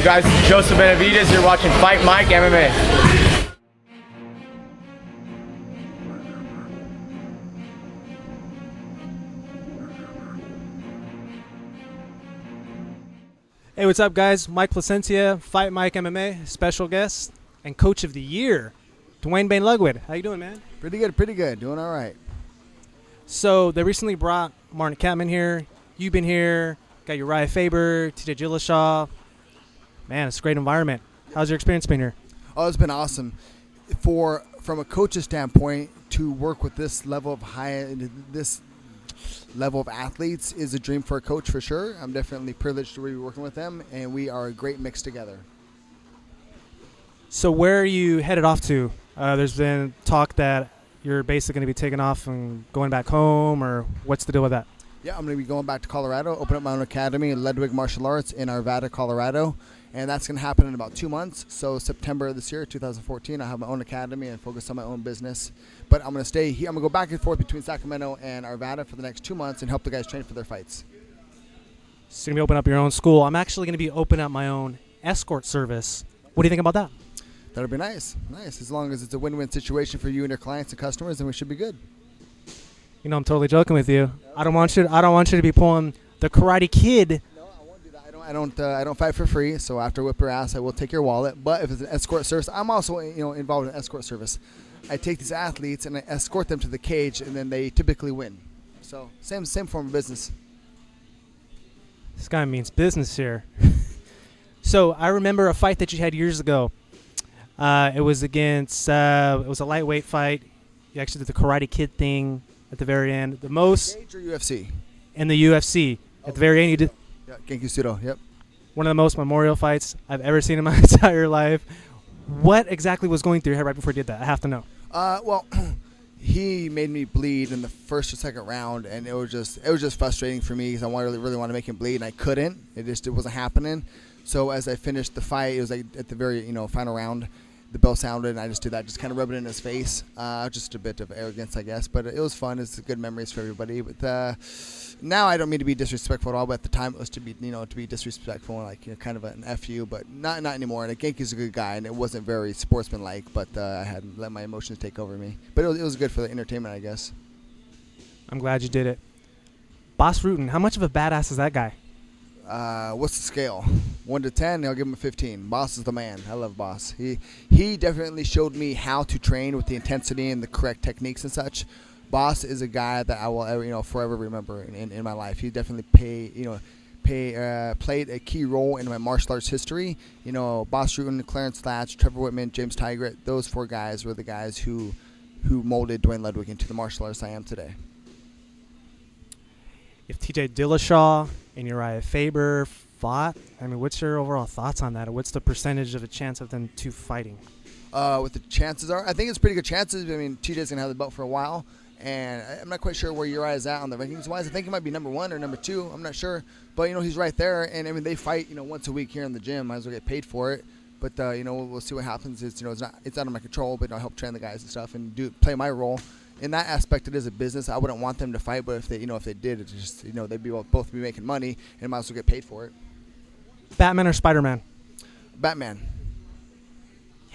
up, guys? This is Joseph Benavides. You're watching FightMike MMA. Hey, what's up, guys? Mike Placencia, FightMike MMA, special guest and coach of the year, Duane Ludwig. How you doing, man? Pretty good. Doing all right. So they recently brought Martin Kampmann here. You've been here. Got Uriah Faber, TJ Dillashaw. Man, it's a great environment. How's your experience been here? Oh, it's been awesome. From a coach's standpoint, to work with this level of athletes is a dream for a coach for sure. I'm definitely privileged to be working with them, and we are a great mix together. So where are you headed off to? There's been talk that you're basically going to be taking off and going back home, or what's the deal with that? Yeah, I'm going to be going back to Colorado, open up my own academy, Ludwig Martial Arts in Arvada, Colorado, and that's going to happen in about 2 months. So September of this year, 2014, I have my own academy and focus on my own business. But I'm going to stay here. I'm going to go back and forth between Sacramento and Arvada for the next 2 months and help the guys train for their fights. So you're going to be opening up your own school. I'm actually going to be opening up my own escort service. What do you think about that? That'll be nice. As long as it's a win-win situation for you and your clients and customers, then we should be good. You know, I'm totally joking with you. I don't want you to be pulling the Karate Kid. No, I won't do that. I don't fight for free. So after I whip your ass, I will take your wallet. But if it's an escort service, I'm also involved in escort service. I take these athletes and I escort them to the cage, and then they typically win. So same form of business. This guy means business here. So I remember a fight that you had years ago. It was against. It was a lightweight fight. You actually did the Karate Kid thing at the very end. The most. Cage or UFC? In the UFC. At the very end, you did. Yeah, Genki Sudo. Yep. One of the most memorial fights I've ever seen in my entire life. What exactly was going through your head right before you did that? I have to know. Well, he made me bleed in the first or second round, and it was just frustrating for me because I really wanted to make him bleed, and I couldn't. It wasn't happening. So as I finished the fight, it was like at the very final round, the bell sounded, and I just did that, just kind of rubbed it in his face. Just a bit of arrogance, I guess, but it was fun. It's good memories for everybody. But now I don't mean to be disrespectful at all, but at the time it was to be disrespectful and kind of an FU, but not anymore. And Genki's a good guy, and it wasn't very sportsmanlike, but I had let my emotions take over me. But it was good for the entertainment, I guess. I'm glad you did it. Boss Rutan, how much of a badass is that guy? What's the scale? 1 to 10, I'll give him a 15. Boss is the man. I love Boss. He definitely showed me how to train with the intensity and the correct techniques and such. Boss is a guy that I will forever remember in my life. He definitely played a key role in my martial arts history. Boss Rutan, Clarence Latch, Trevor Whitman, James Tigert, those 4 guys were the guys who molded Duane Ludwig into the martial artist I am today. If TJ Dillashaw and Uriah Faber fought, what's your overall thoughts on that? What's the percentage of a chance of them 2 fighting? What the chances are? I think it's pretty good chances. TJ's going to have the belt for a while, and I'm not quite sure where Uriah's at on the rankings-wise. I think he might be number 1 or number 2. I'm not sure. But, he's right there, and, they fight, once a week here in the gym. Might as well get paid for it. But, we'll see what happens. It's out of my control, but I'll help train the guys and stuff and play my role. In that aspect, it is a business. I wouldn't want them to fight, but if they did, it's just they'd both be making money and might as well get paid for it. Batman or Spider-Man? Batman.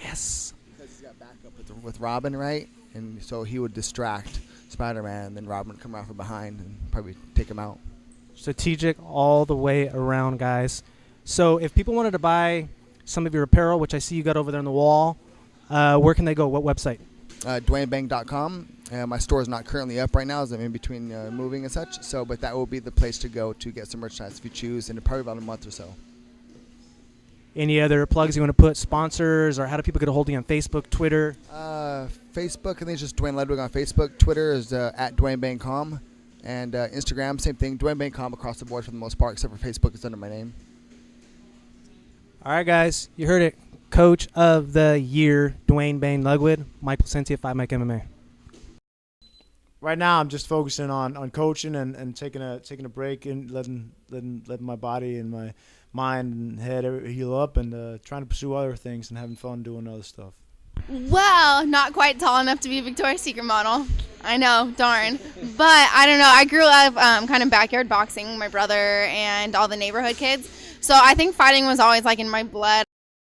Yes. Because he's got backup with Robin, right? And so he would distract Spider-Man, and then Robin would come around from behind and probably take him out. Strategic all the way around, guys. So if people wanted to buy some of your apparel, which I see you got over there on the wall, where can they go? What website? DuaneBang.com. My store is not currently up right now as I'm in between moving and such. But that will be the place to go to get some merchandise if you choose, in probably about a month or so. Any other plugs you want to put? Sponsors, or how do people get a hold of you on Facebook, Twitter? Facebook, I think it's just Duane Ludwig on Facebook. Twitter is at DuaneBang.com. And Instagram, same thing. DuaneBang.com across the board for the most part, except for Facebook, it's under my name. All right, guys. You heard it. Coach of the Year, Duane Ludwig, Mike Placencia, FightMike MMA. Right now, I'm just focusing on coaching and taking a break and letting my body and my mind and head heal up, and trying to pursue other things and having fun doing other stuff. Well, not quite tall enough to be a Victoria's Secret model. I know, darn. But I don't know. I grew up kind of backyard boxing with my brother and all the neighborhood kids. So I think fighting was always like in my blood.